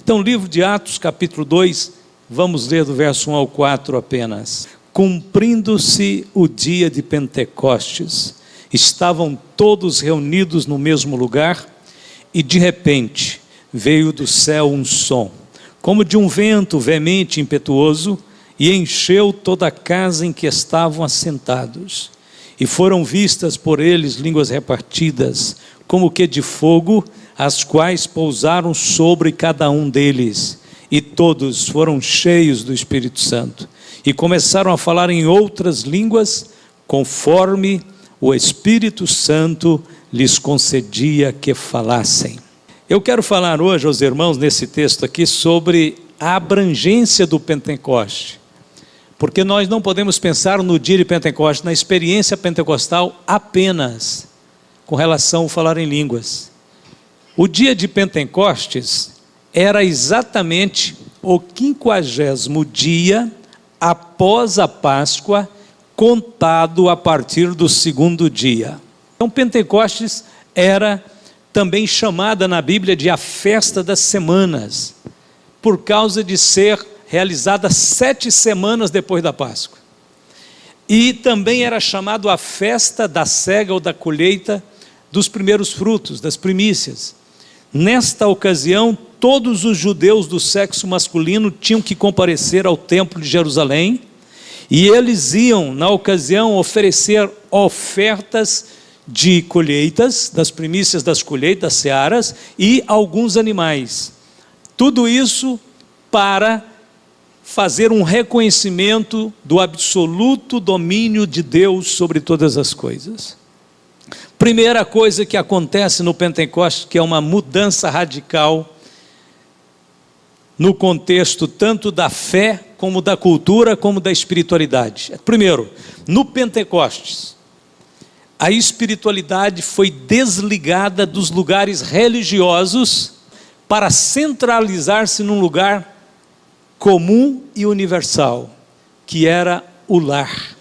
Então, livro de Atos, capítulo 2, vamos ler do verso 1 ao 4 apenas. Cumprindo-se o dia de Pentecostes, estavam todos reunidos no mesmo lugar, e de repente veio do céu um som, como de um vento veemente e impetuoso, e encheu toda a casa em que estavam assentados. E foram vistas por eles línguas repartidas, como que de fogo, as quais pousaram sobre cada um deles. E todos foram cheios do Espírito Santo, e começaram a falar em outras línguas, conforme o Espírito Santo lhes concedia que falassem. Eu quero falar hoje aos irmãos, nesse texto aqui, sobre a abrangência do Pentecoste. Porque nós não podemos pensar no dia de Pentecostes, na experiência pentecostal, apenas com relação ao falar em línguas. O dia de Pentecostes era exatamente o 50º dia após a Páscoa, contado a partir do 2º dia. Então, Pentecostes era também chamada na Bíblia de a festa das semanas, por causa de ser realizada 7 semanas depois da Páscoa. E também era chamado a festa da cega ou da colheita dos primeiros frutos, das primícias. Nesta ocasião, todos os judeus do sexo masculino tinham que comparecer ao templo de Jerusalém, e eles iam, na ocasião, oferecer ofertas de colheitas, das primícias das colheitas, das searas, e alguns animais. Tudo isso para fazer um reconhecimento do absoluto domínio de Deus sobre todas as coisas. Primeira coisa que acontece no Pentecostes, que é uma mudança radical no contexto tanto da fé, como da cultura, como da espiritualidade. Primeiro, no Pentecostes, a espiritualidade foi desligada dos lugares religiosos para centralizar-se num lugar comum e universal, que era o lar.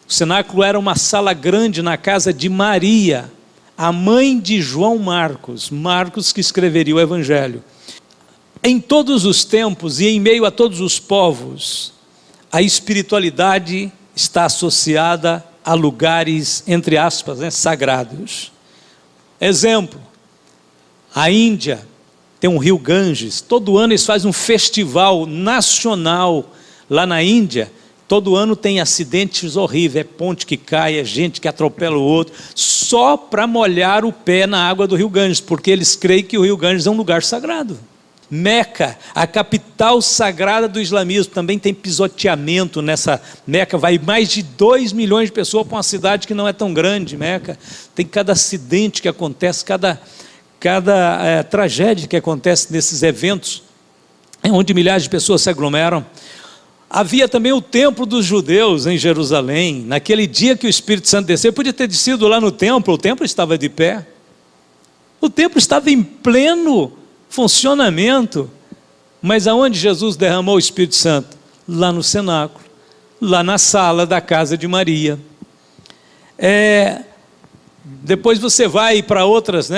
O cenáculo era uma sala grande na casa de Maria, a mãe de João Marcos, Marcos que escreveria o Evangelho. Em todos os tempos e em meio a todos os povos, a espiritualidade está associada a lugares, entre aspas, sagrados. Exemplo, a Índia tem um rio Ganges, todo ano eles fazem um festival nacional lá na Índia. Todo ano tem acidentes horríveis, é ponte que cai, é gente que atropela o outro, só para molhar o pé na água do rio Ganges, porque eles creem que o rio Ganges é um lugar sagrado. Meca, a capital sagrada do islamismo, também tem pisoteamento nessa Meca, vai mais de 2 milhões de pessoas para uma cidade que não é tão grande, Meca. Tem cada acidente que acontece, cada tragédia que acontece nesses eventos, onde milhares de pessoas se aglomeram. Havia também o templo dos judeus em Jerusalém. Naquele dia que o Espírito Santo desceu, podia ter descido lá no templo, o templo estava de pé. O templo estava em pleno funcionamento. Mas aonde Jesus derramou o Espírito Santo? Lá no cenáculo, lá na sala da casa de Maria. Depois você vai para outras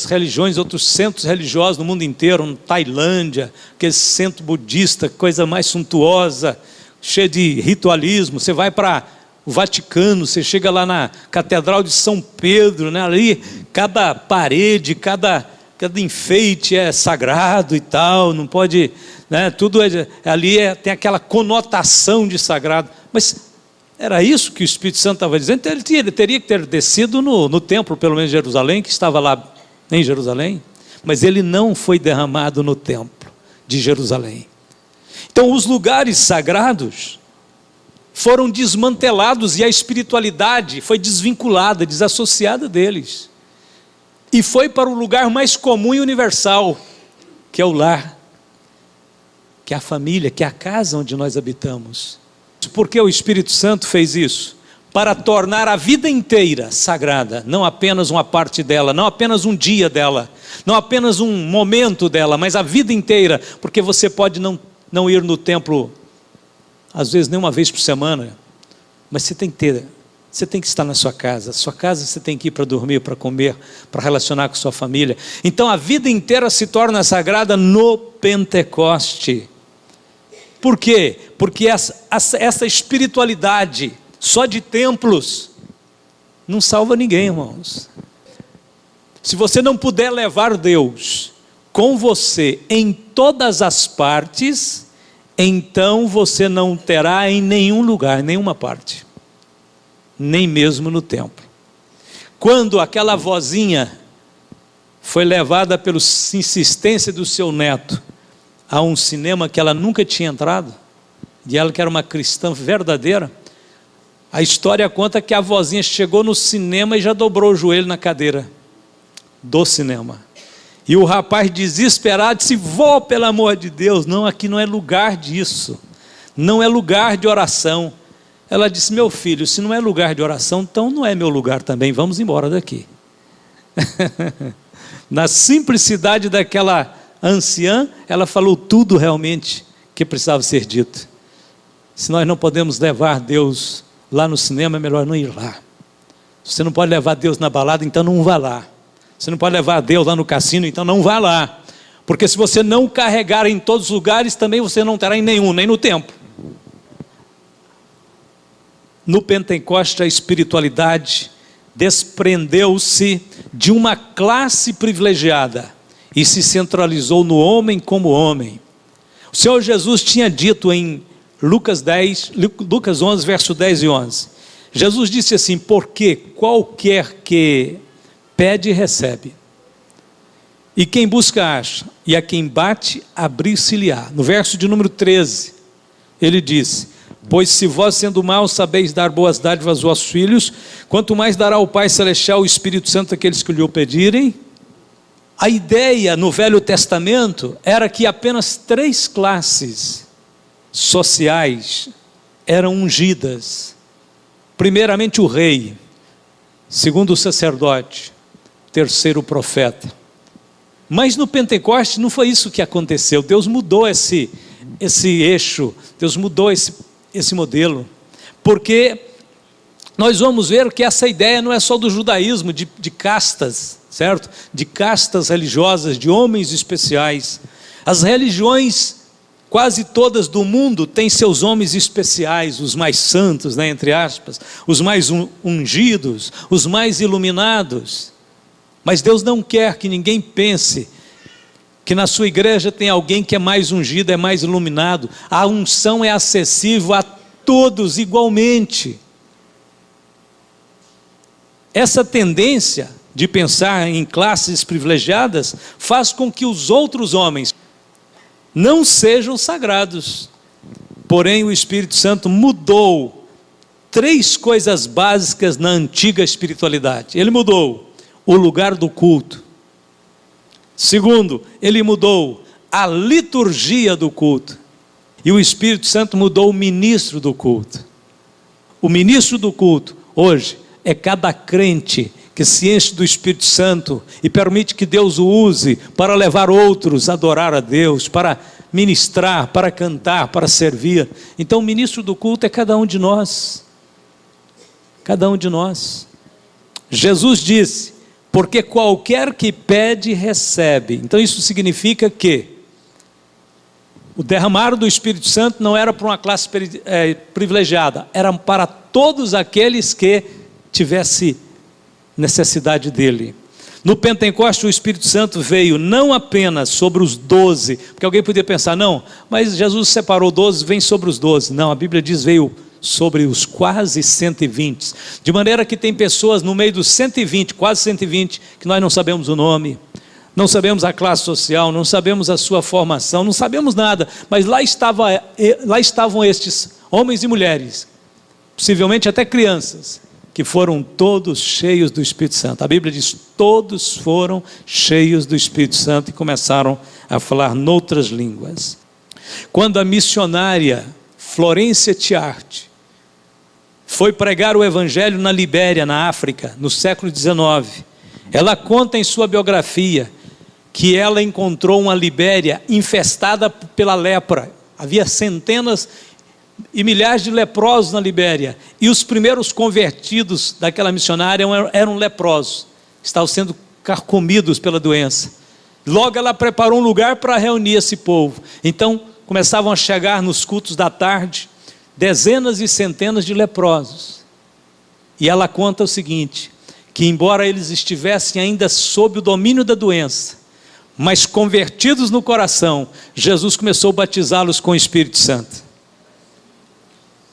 religiões, outros centros religiosos no mundo inteiro, na Tailândia, aquele centro budista, coisa mais suntuosa, cheia de ritualismo. Você vai para o Vaticano, você chega lá na Catedral de São Pedro, ali cada parede, cada enfeite é sagrado e tal, não pode, tudo ali tem aquela conotação de sagrado. Mas era isso que o Espírito Santo estava dizendo. Então ele teria que ter descido no templo, pelo menos em Jerusalém, que estava lá em Jerusalém, mas ele não foi derramado no templo de Jerusalém. Então os lugares sagrados foram desmantelados e a espiritualidade foi desvinculada, desassociada deles, e foi para o lugar mais comum e universal, que é o lar, que é a família, que é a casa onde nós habitamos. Por que o Espírito Santo fez isso? Para tornar a vida inteira sagrada, não apenas uma parte dela, não apenas um dia dela, não apenas um momento dela, mas a vida inteira, porque você pode não ir no templo, às vezes nem uma vez por semana, mas você tem que ter Você tem que estar na sua casa você tem que ir para dormir, para comer, para relacionar com sua família. Então a vida inteira se torna sagrada no Pentecoste. Por quê? Porque essa espiritualidade só de templos não salva ninguém, irmãos. Se você não puder levar Deus com você em todas as partes, então você não terá em nenhum lugar, nenhuma parte, nem mesmo no templo. Quando aquela vozinha foi levada pela insistência do seu neto a um cinema que ela nunca tinha entrado, e ela que era uma cristã verdadeira, a história conta que a vozinha chegou no cinema e já dobrou o joelho na cadeira do cinema. E o rapaz desesperado disse: vó, pelo amor de Deus, não, aqui não é lugar disso, não é lugar de oração. Ela disse: meu filho, se não é lugar de oração, então não é meu lugar também, vamos embora daqui. Na simplicidade daquela anciã, ela falou tudo realmente que precisava ser dito. Se nós não podemos levar Deus lá no cinema, é melhor não ir lá. Você não pode levar Deus na balada, então não vá lá. Você não pode levar Deus lá no cassino, então não vá lá. Porque se você não carregar em todos os lugares, também você não terá em nenhum, nem no templo. No Pentecoste, a espiritualidade desprendeu-se de uma classe privilegiada e se centralizou no homem como homem. O Senhor Jesus tinha dito em Lucas 11, verso 10 e 11. Jesus disse assim: porque qualquer que pede, recebe. E quem busca, acha. E a quem bate, abrir-se-lhe-á. No verso de número 13, ele disse: pois se vós, sendo maus, sabeis dar boas dádivas aos vossos filhos, quanto mais dará o Pai Celestial o Espírito Santo àqueles que lhe o pedirem. A ideia no Velho Testamento era que apenas 3 classes sociais eram ungidas. Primeiramente o rei, segundo o sacerdote, terceiro o profeta. Mas no Pentecoste não foi isso que aconteceu. Deus mudou esse eixo, Deus mudou esse modelo, porque nós vamos ver que essa ideia não é só do judaísmo, de castas, certo? De castas religiosas, de homens especiais. As religiões, quase todas do mundo, têm seus homens especiais, os mais santos, né, entre aspas, os mais ungidos, os mais iluminados. Mas Deus não quer que ninguém pense que na sua igreja tem alguém que é mais ungido, é mais iluminado. A unção é acessível a todos igualmente. Essa tendência de pensar em classes privilegiadas faz com que os outros homens não sejam sagrados. Porém, o Espírito Santo mudou 3 coisas básicas na antiga espiritualidade. Ele mudou o lugar do culto. Segundo, ele mudou a liturgia do culto. E o Espírito Santo mudou o ministro do culto. O ministro do culto, hoje, é cada crente que se enche do Espírito Santo e permite que Deus o use para levar outros a adorar a Deus, para ministrar, para cantar, para servir. Então o ministro do culto é cada um de nós. Cada um de nós. Jesus disse: porque qualquer que pede, recebe. Então isso significa que o derramar do Espírito Santo não era para uma classe privilegiada, era para todos aqueles que tivessem necessidade dele. No Pentecoste, o Espírito Santo veio não apenas sobre os 12, porque alguém poderia pensar: não, mas Jesus separou 12, vem sobre os 12. Não, a Bíblia diz veio sobre os quase 120, de maneira que tem pessoas no meio dos 120, quase 120, que nós não sabemos o nome, não sabemos a classe social, não sabemos a sua formação, não sabemos nada, mas lá estavam estes homens e mulheres, possivelmente até crianças, que foram todos cheios do Espírito Santo. A Bíblia diz: todos foram cheios do Espírito Santo e começaram a falar noutras línguas. Quando a missionária Florência Tiarte foi pregar o Evangelho na Libéria, na África, no século XIX, ela conta em sua biografia que ela encontrou uma Libéria infestada pela lepra. Havia centenas, e milhares de leprosos na Libéria. E os primeiros convertidos daquela missionária eram leprosos, estavam sendo carcomidos pela doença. Logo ela preparou um lugar para reunir esse povo. Então começavam a chegar nos cultos da tarde dezenas e centenas de leprosos. E ela conta o seguinte, que embora eles estivessem ainda sob o domínio da doença, mas convertidos no coração, Jesus começou a batizá-los com o Espírito Santo.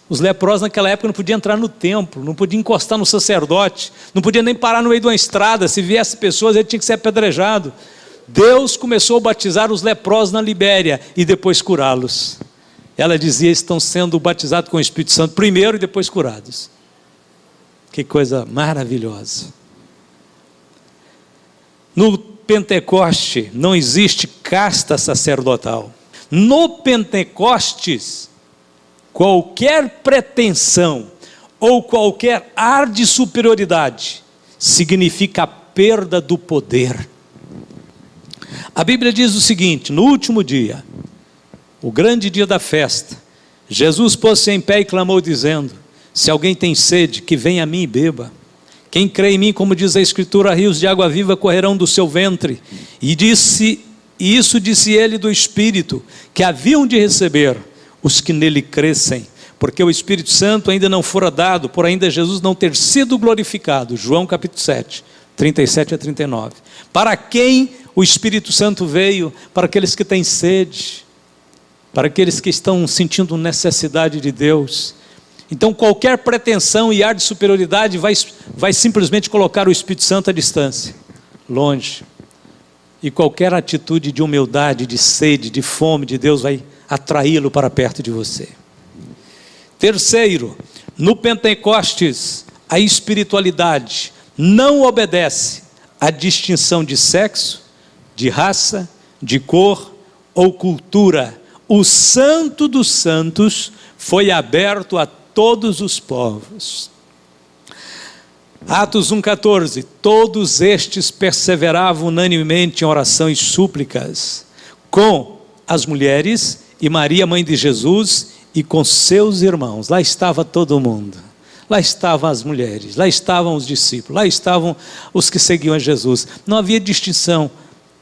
Os leprosos naquela época não podiam entrar no templo, não podiam encostar no sacerdote, não podiam nem parar no meio de uma estrada. Se viesse pessoas, ele tinha que ser apedrejado. Deus começou a batizar os leprosos na Libéria e depois curá-los. Ela dizia, estão sendo batizados com o Espírito Santo primeiro e depois curados. Que coisa maravilhosa. No Pentecoste não existe casta sacerdotal. No Pentecostes, qualquer pretensão ou qualquer ar de superioridade significa a perda do poder. A Bíblia diz o seguinte, no último dia, o grande dia da festa, Jesus pôs-se em pé e clamou dizendo, se alguém tem sede, que venha a mim e beba. Quem crê em mim, como diz a Escritura, rios de água viva correrão do seu ventre. E isso disse ele do Espírito, que haviam de receber os que nele crescem, porque o Espírito Santo ainda não fora dado, por ainda Jesus não ter sido glorificado. João capítulo 7, 37 a 39. Para quem o Espírito Santo veio? Para aqueles que têm sede, para aqueles que estão sentindo necessidade de Deus. Então qualquer pretensão e ar de superioridade vai simplesmente colocar o Espírito Santo à distância, longe. E qualquer atitude de humildade, de sede, de fome de Deus vai atraí-lo para perto de você. Terceiro, no Pentecostes, a espiritualidade não obedece à distinção de sexo, de raça, de cor ou cultura. O Santo dos Santos foi aberto a todos os povos. Atos 1,14, todos estes perseveravam unanimemente em oração e súplicas, com as mulheres e Maria, mãe de Jesus, e com seus irmãos. Lá estava todo mundo, lá estavam as mulheres, lá estavam os discípulos, lá estavam os que seguiam a Jesus. Não havia distinção,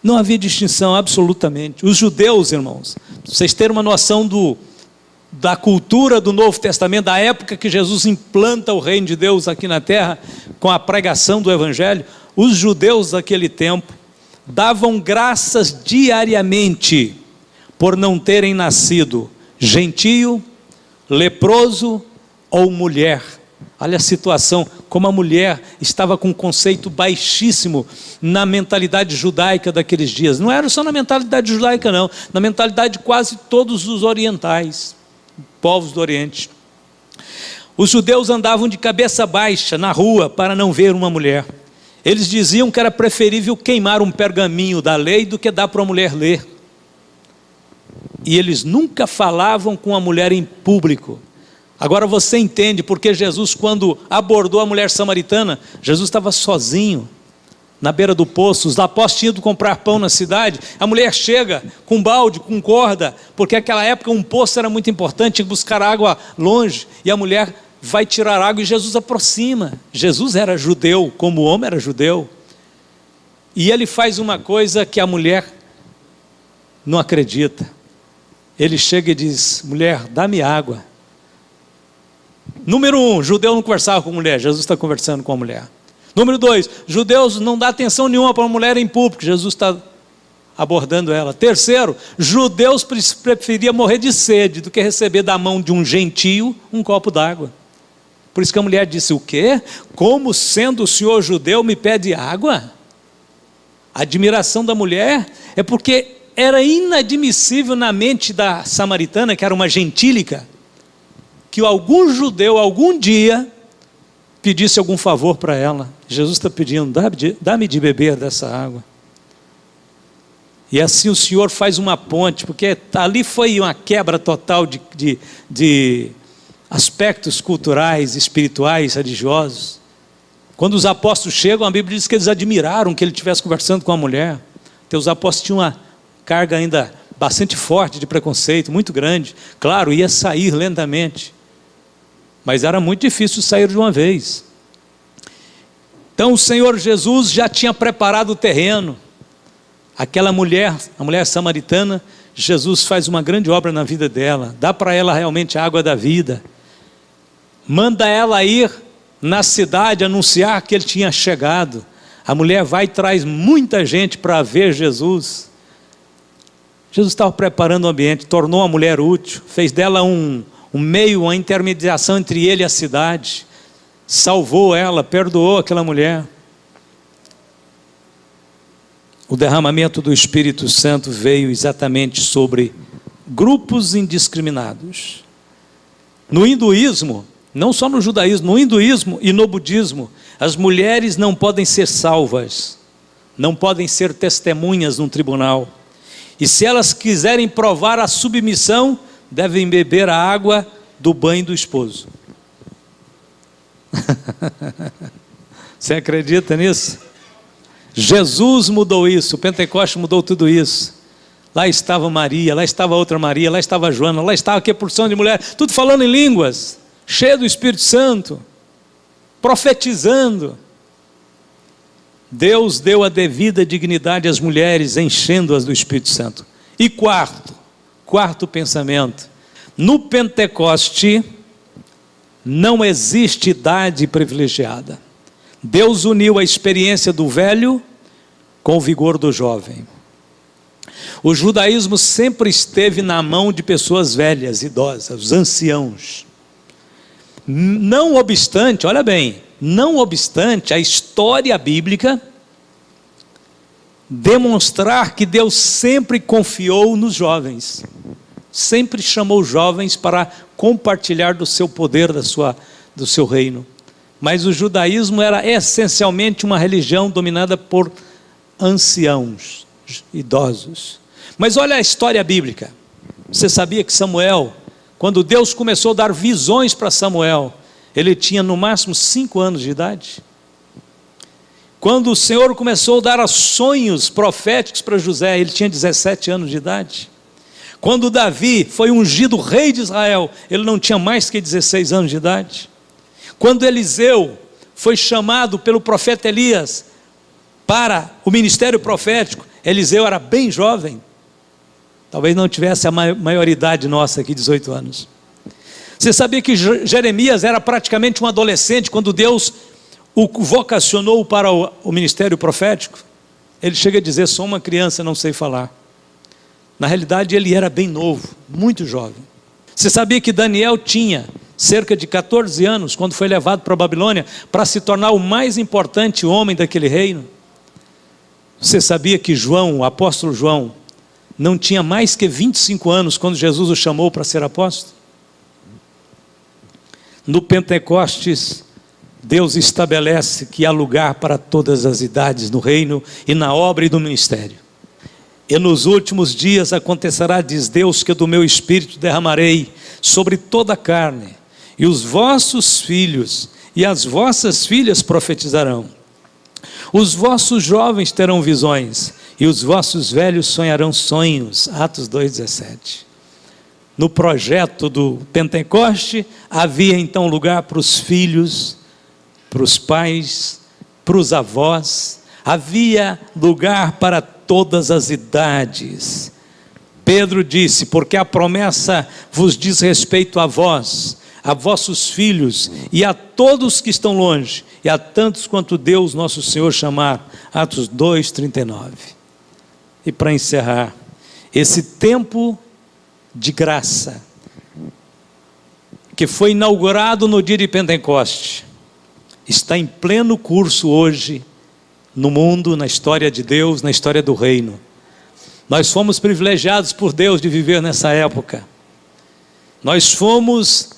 não havia distinção absolutamente. Os judeus, irmãos, vocês terem uma noção da cultura do Novo Testamento, da época que Jesus implanta o reino de Deus aqui na terra, com a pregação do Evangelho, os judeus daquele tempo davam graças diariamente por não terem nascido gentio, leproso ou mulher. Olha a situação, como a mulher estava com um conceito baixíssimo na mentalidade judaica daqueles dias. Não era só na mentalidade judaica não, na mentalidade de quase todos os orientais, povos do Oriente. Os judeus andavam de cabeça baixa na rua para não ver uma mulher. Eles diziam que era preferível queimar um pergaminho da lei do que dar para uma mulher ler. E eles nunca falavam com a mulher em público. Agora você entende porque Jesus, quando abordou a mulher samaritana, Jesus estava sozinho, na beira do poço. Os apóstolos tinham ido comprar pão na cidade. A mulher chega com balde, com corda, porque naquela época um poço era muito importante, tinha que buscar água longe, e a mulher vai tirar água e Jesus aproxima. Jesus era judeu, como o homem era judeu, e ele faz uma coisa que a mulher não acredita. Ele chega e diz, mulher, dá-me água. Número 1, judeu não conversava com mulher, Jesus está conversando com a mulher. Número 2, judeus não dão atenção nenhuma para a mulher em público, Jesus está abordando ela. Terceiro, judeus preferiam morrer de sede do que receber da mão de um gentio um copo d'água. Por isso que a mulher disse, o quê? Como sendo o senhor judeu me pede água? A admiração da mulher é porque era inadmissível na mente da samaritana, que era uma gentílica, que algum judeu, algum dia, pedisse algum favor para ela. Jesus está pedindo, dá-me de beber dessa água. E assim o Senhor faz uma ponte, porque ali foi uma quebra total de aspectos culturais, espirituais, religiosos. Quando os apóstolos chegam, a Bíblia diz que eles admiraram que ele estivesse conversando com a mulher. Então os apóstolos tinham uma carga ainda bastante forte de preconceito, muito grande. Claro, ia sair lentamente, mas era muito difícil sair de uma vez. Então o Senhor Jesus já tinha preparado o terreno. Aquela mulher, a mulher samaritana, Jesus faz uma grande obra na vida dela, dá para ela realmente a água da vida, manda ela ir na cidade anunciar que ele tinha chegado. A mulher vai e traz muita gente para ver Jesus. Jesus estava preparando o ambiente, tornou a mulher útil, fez dela um meio, uma intermediação entre ele e a cidade, salvou ela, perdoou aquela mulher. O derramamento do Espírito Santo veio exatamente sobre grupos indiscriminados. No hinduísmo, não só no judaísmo, no hinduísmo e no budismo, as mulheres não podem ser salvas, não podem ser testemunhas num tribunal. E se elas quiserem provar a submissão, devem beber a água do banho do esposo. Você acredita nisso? Jesus mudou isso, o Pentecoste mudou tudo isso. Lá estava Maria, lá estava outra Maria, lá estava Joana, lá estava aquela porção de mulher, tudo falando em línguas, cheio do Espírito Santo, profetizando. Deus deu a devida dignidade às mulheres, enchendo-as do Espírito Santo. E quarto pensamento, no Pentecoste não existe idade privilegiada. Deus uniu a experiência do velho com o vigor do jovem. O judaísmo sempre esteve na mão de pessoas velhas, idosas, os anciãos. Não obstante, olha bem, não obstante a história bíblica demonstrar que Deus sempre confiou nos jovens, sempre chamou jovens para compartilhar do seu poder, do seu reino. Mas o judaísmo era essencialmente uma religião dominada por anciãos, idosos. Mas olha a história bíblica. Você sabia que Samuel, quando Deus começou a dar visões para Samuel, ele tinha no máximo 5 anos de idade? Quando o Senhor começou a dar sonhos proféticos para José, ele tinha 17 anos de idade. Quando Davi foi ungido rei de Israel, ele não tinha mais que 16 anos de idade. Quando Eliseu foi chamado pelo profeta Elias para o ministério profético, Eliseu era bem jovem, talvez não tivesse a maioridade nossa aqui, 18 anos. Você sabia que Jeremias era praticamente um adolescente quando Deus o vocacionou para o ministério profético? Ele chega a dizer, sou uma criança, não sei falar. Na realidade ele era bem novo, muito jovem. Você sabia que Daniel tinha cerca de 14 anos, quando foi levado para a Babilônia, para se tornar o mais importante homem daquele reino? Você sabia que João, o apóstolo João, não tinha mais que 25 anos, quando Jesus o chamou para ser apóstolo? No Pentecostes, Deus estabelece que há lugar para todas as idades no reino e na obra e no ministério. E nos últimos dias acontecerá, diz Deus, que do meu Espírito derramarei sobre toda a carne, e os vossos filhos e as vossas filhas profetizarão. Os vossos jovens terão visões, e os vossos velhos sonharão sonhos. Atos 2,17. No projeto do Pentecoste, havia então lugar para os filhos, para os pais, para os avós, havia lugar para todas as idades. Pedro disse, porque a promessa vos diz respeito a vós, a vossos filhos e a todos que estão longe, e a tantos quanto Deus nosso Senhor chamar. Atos 2,39. E para encerrar, esse tempo de graça, que foi inaugurado no dia de Pentecoste, está em pleno curso hoje, no mundo, na história de Deus, na história do reino. Nós fomos privilegiados por Deus de viver nessa época. Nós fomos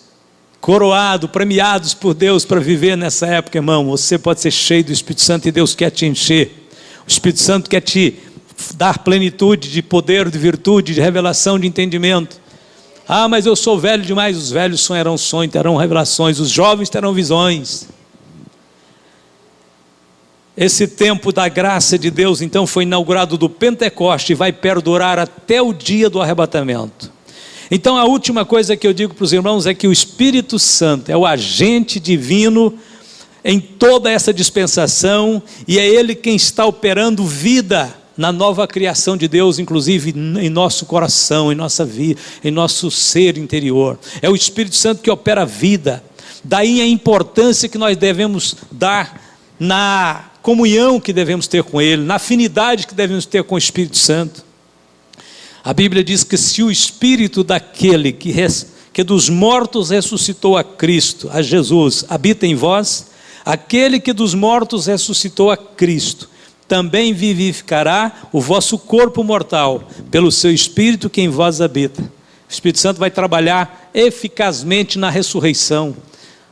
coroados, premiados por Deus para viver nessa época, irmão. Você pode ser cheio do Espírito Santo e Deus quer te encher. O Espírito Santo quer te dar plenitude de poder, de virtude, de revelação, de entendimento. Ah, mas eu sou velho demais. Os velhos sonharão sonhos, terão revelações. Os jovens terão visões. Esse tempo da graça de Deus, então, foi inaugurado do Pentecoste e vai perdurar até o dia do arrebatamento. Então, a última coisa que eu digo para os irmãos é que o Espírito Santo é o agente divino em toda essa dispensação, e é Ele quem está operando vida na nova criação de Deus, inclusive em nosso coração, em nossa vida, em nosso ser interior. É o Espírito Santo que opera a vida. Daí a importância que nós devemos dar na comunhão que devemos ter com Ele, na afinidade que devemos ter com o Espírito Santo. A Bíblia diz que se o Espírito daquele que dos mortos ressuscitou a Cristo, a Jesus, habita em vós, aquele que dos mortos ressuscitou a Cristo, também vivificará o vosso corpo mortal, pelo seu Espírito que em vós habita. O Espírito Santo vai trabalhar eficazmente na ressurreição.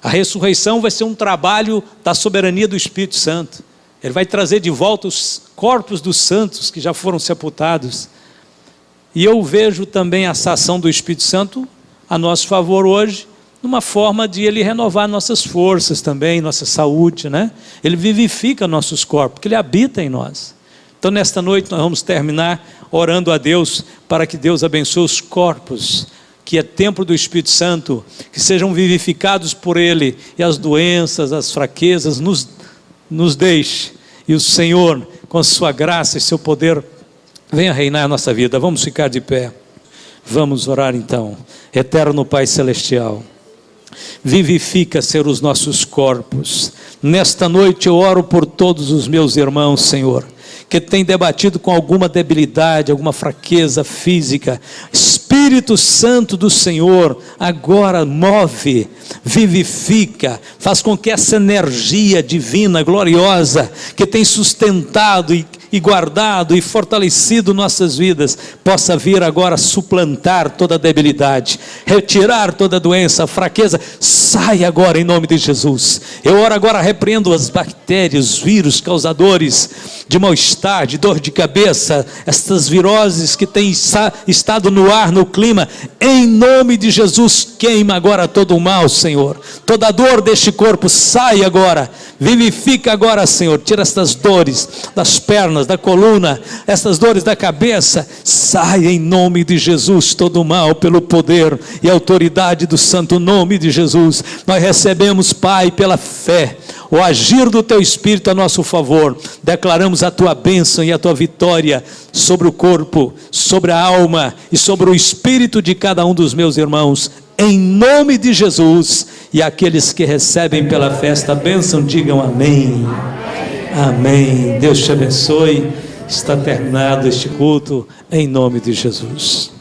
A ressurreição vai ser um trabalho da soberania do Espírito Santo. Ele vai trazer de volta os corpos dos santos que já foram sepultados. E eu vejo também essa ação do Espírito Santo a nosso favor hoje, numa forma de Ele renovar nossas forças também, nossa saúde, né? Ele vivifica nossos corpos, porque Ele habita em nós. Então nesta noite nós vamos terminar orando a Deus, para que Deus abençoe os corpos, que é templo do Espírito Santo, que sejam vivificados por Ele, e as doenças, as fraquezas nos deixe, e o Senhor, com sua graça e seu poder, venha reinar a nossa vida. Vamos ficar de pé, vamos orar então. Eterno Pai Celestial, vivifica, Senhor, os nossos corpos. Nesta noite eu oro por todos os meus irmãos, Senhor, que têm debatido com alguma debilidade, alguma fraqueza física. Espírito Santo do Senhor, agora move, vivifica, faz com que essa energia divina, gloriosa, que tem sustentado e guardado e fortalecido nossas vidas, possa vir agora suplantar toda debilidade, retirar toda doença, fraqueza. Sai agora em nome de Jesus. Eu oro agora, repreendo as bactérias, vírus causadores de mal-estar, de dor de cabeça, estas viroses que têm estado no ar, no clima. Em nome de Jesus, queima agora todo o mal, Senhor. Toda dor deste corpo sai agora, vivifica agora, Senhor. Tira estas dores das pernas, da coluna, estas dores da cabeça. Sai em nome de Jesus todo o mal, pelo poder e autoridade do santo nome de Jesus. Nós recebemos, Pai, pela fé, o agir do Teu Espírito a nosso favor. Declaramos a Tua bênção e a Tua vitória sobre o corpo, sobre a alma e sobre o espírito de cada um dos meus irmãos, em nome de Jesus. E aqueles que recebem pela fé esta bênção, digam amém. Amém. Deus te abençoe. Está terminado este culto, em nome de Jesus.